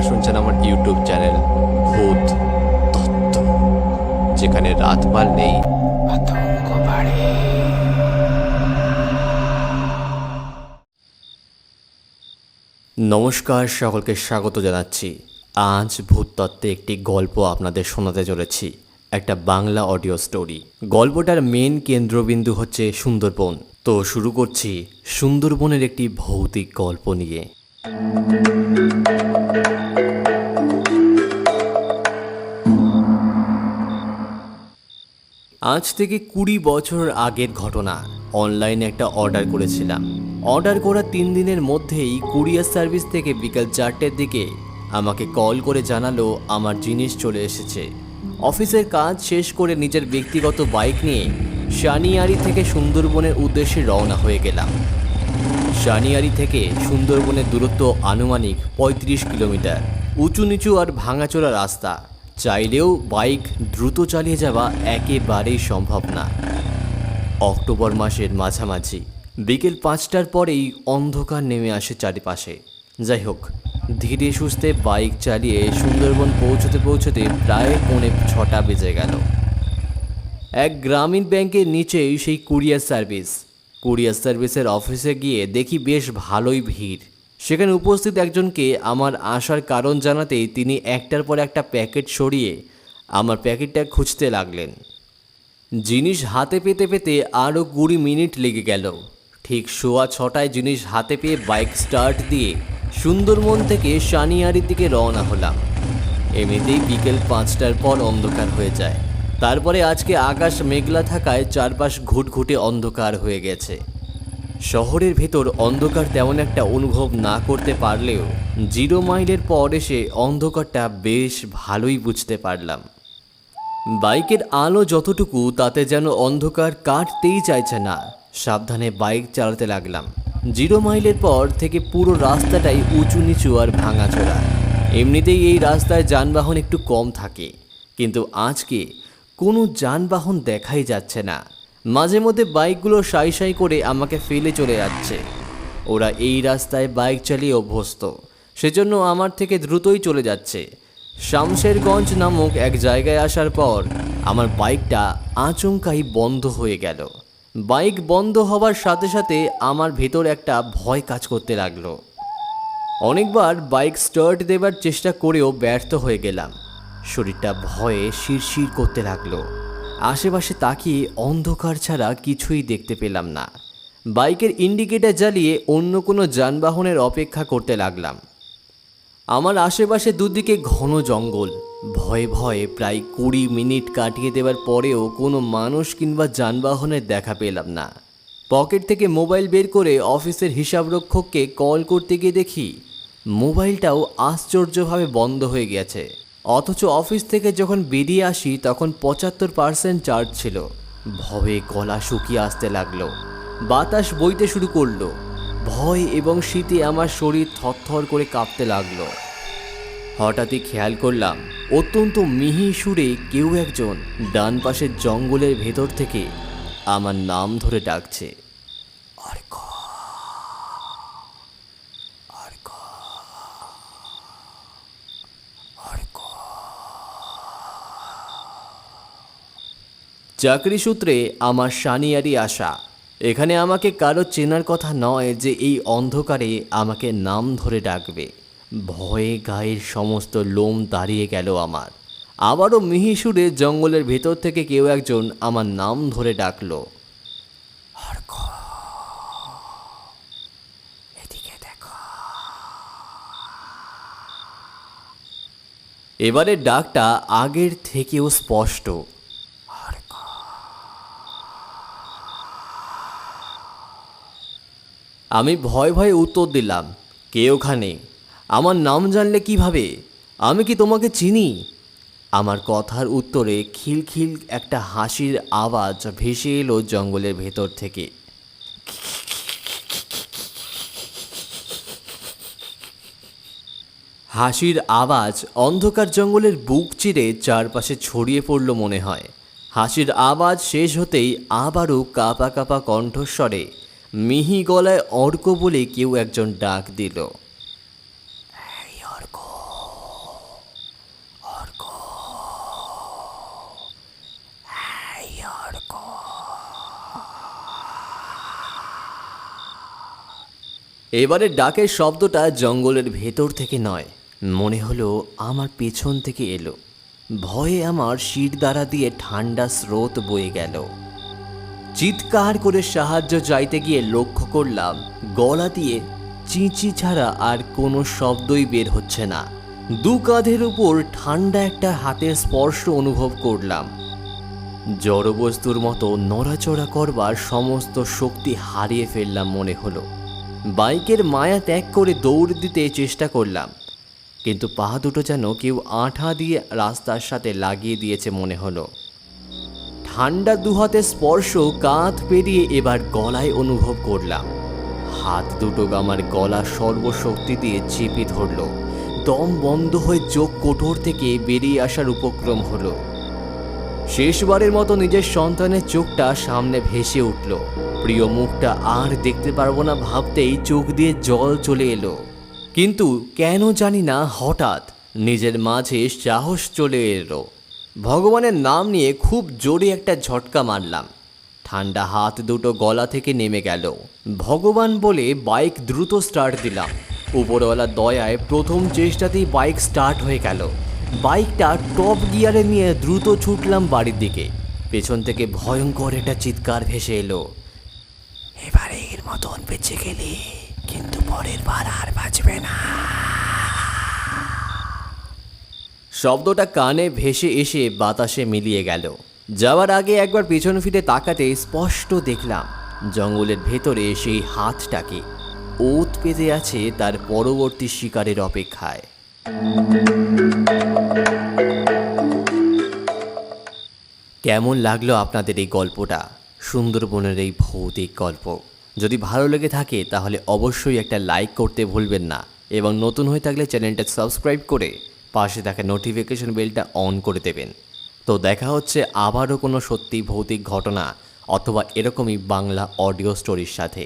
শুনছেন আমার YouTube channel ভূত তত্ত্ব, যেখানে রাতপাল নেই, আতঙ্ক বাড়ে। নমস্কার, সকলকে স্বাগত জানাচ্ছি। আজ ভূত তত্ত্বে একটি গল্প আপনাদের শোনাতে চলেছি, একটা বাংলা অডিও স্টোরি। গল্পটার মেন কেন্দ্রবিন্দু হচ্ছে সুন্দরবন। তো শুরু করছি সুন্দরবনের একটি ভৌতিক গল্প নিয়ে। আজ থেকে 20 বছর আগের ঘটনা। অনলাইনে একটা অর্ডার করেছিলাম। অর্ডার করা 3 দিনের মধ্যেই কুরিয়ার সার্ভিস থেকে বিকাল 4টের দিকে আমাকে কল করে জানালো আমার জিনিস চলে এসেছে। অফিসের কাজ শেষ করে নিজের ব্যক্তিগত বাইক নিয়ে শানিয়ারি থেকে সুন্দরবনের উদ্দেশ্যে রওনা হয়ে গেলাম। শানিয়ারি থেকে সুন্দরবনের দূরত্ব আনুমানিক 35 কিলোমিটার। উঁচু নিচু আর ভাঙাচোরা রাস্তা, চাইলেও বাইক দ্রুত চালিয়ে যাওয়া একেবারেই সম্ভব না। অক্টোবর মাসের মাঝামাঝি বিকেল 5টার পরেই অন্ধকার নেমে আসে চারিপাশে। যাই হোক, ধীরে সুস্থে বাইক চালিয়ে সুন্দরবন পৌঁছতে পৌঁছতে প্রায় 5:45 বেজে গেল। এক গ্রামীণ ব্যাংকের নিচেই সেই কুরিয়ার সার্ভিস। কুরিয়ার সার্ভিসের অফিসে গিয়ে দেখি বেশ ভালোই ভিড়। সেখানে উপস্থিত একজনকে আমার আসার কারণ জানাতেই তিনি একটার পর একটা প্যাকেট সরিয়ে আমার প্যাকেটটা খুঁজতে লাগলেন। জিনিস হাতে পেতে পেতে আরও 20 মিনিট লেগে গেল। ঠিক 6:15 জিনিস হাতে পেয়ে বাইক স্টার্ট দিয়ে সুন্দরবন থেকে শানিয়ারির দিকে রওনা হলাম। এমনিতেই বিকেল 5টার পর অন্ধকার হয়ে যায়। তারপরে আজকে আকাশ মেঘলা থাকায় চারপাশ ঘুটঘুটে অন্ধকার হয়ে গেছে। শহরের ভেতর অন্ধকার তেমন একটা অনুভব না করতে পারলেও 0 মাইলের পর এসে অন্ধকারটা বেশ ভালোই বুঝতে পারলাম। বাইকের আলো যতটুকু, তাতে যেন অন্ধকার কাটতেই চাইছে না। সাবধানে বাইক চালাতে লাগলাম। 0 মাইলের পর থেকে পুরো রাস্তাটাই উঁচু নিচু আর ভাঙাচোরা। এমনিতেই এই রাস্তায় যানবাহন একটু কম থাকে, কিন্তু আজকে কোনো যানবাহন দেখাই যাচ্ছে না। মাঝে মধ্যে বাইকগুলো সাই সাই করে আমাকে ফেলে চলে যাচ্ছে। ওরা এই রাস্তায় বাইক চালিয়ে অভ্যস্ত, সেজন্য আমার থেকে দ্রুতই চলে যাচ্ছে। শামশেরগঞ্জ নামক এক জায়গায় আসার পর আমার বাইকটা আচমকাই বন্ধ হয়ে গেল। বাইক বন্ধ হওয়ার সাথে সাথে আমার ভেতর একটা ভয় কাজ করতে লাগলো। অনেকবার বাইক স্টার্ট দেবার চেষ্টা করেও ব্যর্থ হয়ে গেলাম। শরীরটা ভয়ে শিরশির করতে লাগলো। আশেপাশে তাকিয়ে অন্ধকার ছাড়া কিছুই দেখতে পেলাম না। বাইকের ইন্ডিকেটর জ্বালিয়ে অন্য কোনো যানবাহনের অপেক্ষা করতে লাগলাম। আমার আশেপাশে দুদিকে ঘন জঙ্গল। ভয়ে ভয়ে প্রায় 20 মিনিট কাটিয়ে দেওয়ার পরেও কোনো মানুষ কিংবা যানবাহনের দেখা পেলাম না। পকেট থেকে মোবাইল বের করে অফিসের হিসাবরক্ষককে কল করতে গিয়ে দেখি মোবাইলটাও আশ্চর্যভাবে বন্ধ হয়ে গেছে। অথচ অফিস থেকে যখন বেরিয়ে আসি তখন 75% চার্জ ছিল। ভয়ে গলা শুকিয়ে আসতে লাগলো। বাতাস বইতে শুরু করলো। ভয় এবং শীতে আমার শরীর থরথর করে কাঁপতে লাগলো। হঠাৎই খেয়াল করলাম অত্যন্ত মিহি সুরে কেউ একজন ডান পাশের জঙ্গলের ভেতর থেকে আমার নাম ধরে ডাকছে। অর্ক, অর্ক, অর্ক। চাকরি সূত্রে আমার শানিয়ারি আসা। এখানে আমাকে কারো চেনার কথা নয় যে এই অন্ধকারে আমাকে নাম ধরে ডাকবে। ভয়ে গায়ের সমস্ত লোম দাঁড়িয়ে গেল আমার। আবারও মিহি সুরে জঙ্গলের ভেতর থেকে কেউ একজন আমার নাম ধরে ডাকলো। এদিকে দেখো। এবারে ডাকটা আগের থেকেও স্পষ্ট। আমি ভয় ভয়ে উত্তর দিলাম, কে ওখানে? আমার নাম জানলে কিভাবে? আমি কি তোমাকে চিনি? আমার কথার উত্তরে খিলখিল একটা হাসির আওয়াজ ভেসে এলো জঙ্গলের ভেতর থেকে। হাসির আওয়াজ অন্ধকার জঙ্গলের বুক চিরে চারপাশে ছড়িয়ে পড়ল মনে হয়। হাসির আওয়াজ শেষ হতেই আবারও কাঁপা কাঁপা কণ্ঠস্বরে মিহি গলায় অর্ক বলে কেউ একজন ডাক দিল। এই অর্ক, এবারে ডাকের শব্দটা জঙ্গলের ভেতর থেকে নয়, মনে হলো আমার পেছন থেকে এলো। ভয়ে আমার শিরদাঁড়া দিয়ে ঠান্ডা স্রোত বয়ে গেল। চিৎকার করে সাহায্য চাইতে গিয়ে লক্ষ্য করলাম গলা দিয়ে চিঁচি ছাড়া আর কোনো শব্দই বের হচ্ছে না। দু কাঁধের উপর ঠান্ডা একটা হাতের স্পর্শ অনুভব করলাম। জড়বস্তুর মতো নড়াচড়া করবার সমস্ত শক্তি হারিয়ে ফেললাম মনে হলো। বাইকের মায়া ত্যাগ করে দৌড় দিতে চেষ্টা করলাম, কিন্তু পা দুটো যেন কেউ আঠা দিয়ে রাস্তার সাথে লাগিয়ে দিয়েছে মনে হলো। ঠান্ডা দুহাতে স্পর্শ কাঁধ পেরিয়ে এবার গলায় অনুভব করলাম। হাত দুটো আমার গলা সর্বশক্তি দিয়ে চেপে ধরল। দম বন্ধ হয়ে চোখ কোটর থেকে বেরিয়ে আসার উপক্রম হলো। শেষবারের মতো নিজের সন্তানের চোখটা সামনে ভেসে উঠল। প্রিয় মুখটা আর দেখতে পারবো না ভাবতেই চোখ দিয়ে জল চলে এলো। কিন্তু কেন জানি না হঠাৎ নিজের মাঝে সাহস চলে এলো। ভগবানের নাম নিয়ে খুব জোরে একটা ঝটকা মারলাম। ঠান্ডা হাত দুটো গলা থেকে নেমে গেল। ভগবান বলে বাইক দ্রুত স্টার্ট দিলাম। উপরওয়ালার দয়ায় প্রথম চেষ্টাতেই বাইক স্টার্ট হয়ে গেল। বাইকটা টপ গিয়ারে নিয়ে দ্রুত ছুটলাম বাড়ির দিকে। পেছন থেকে ভয়ঙ্কর একটা চিৎকার ভেসে এলো, এবারে এর মতন বেঁচে গেলে কিন্তু পরের বার আর বাঁচবে না। শব্দটা কানে ভেসে এসে বাতাসে মিলিয়ে গেল। যাওয়ার আগে একবার পেছন ফিরে তাকাতে স্পষ্ট দেখলাম জঙ্গলের ভেতরে সেই হাতটাকে ওত পেতে আছে তার পরবর্তী শিকারের অপেক্ষায়। কেমন লাগলো আপনাদের এই গল্পটা? সুন্দরবনের এই ভৌতিক গল্প যদি ভালো লেগে থাকে তাহলে অবশ্যই একটা লাইক করতে ভুলবেন না, এবং নতুন হয়ে থাকলে চ্যানেলটা সাবস্ক্রাইব করে পাশে থাকা নোটিফিকেশন বেলটা অন করে দেবেন। তো দেখা হচ্ছে আবারও কোনো সত্যি ভৌতিক ঘটনা অথবা এরকমই বাংলা অডিও স্টোরির সাথে।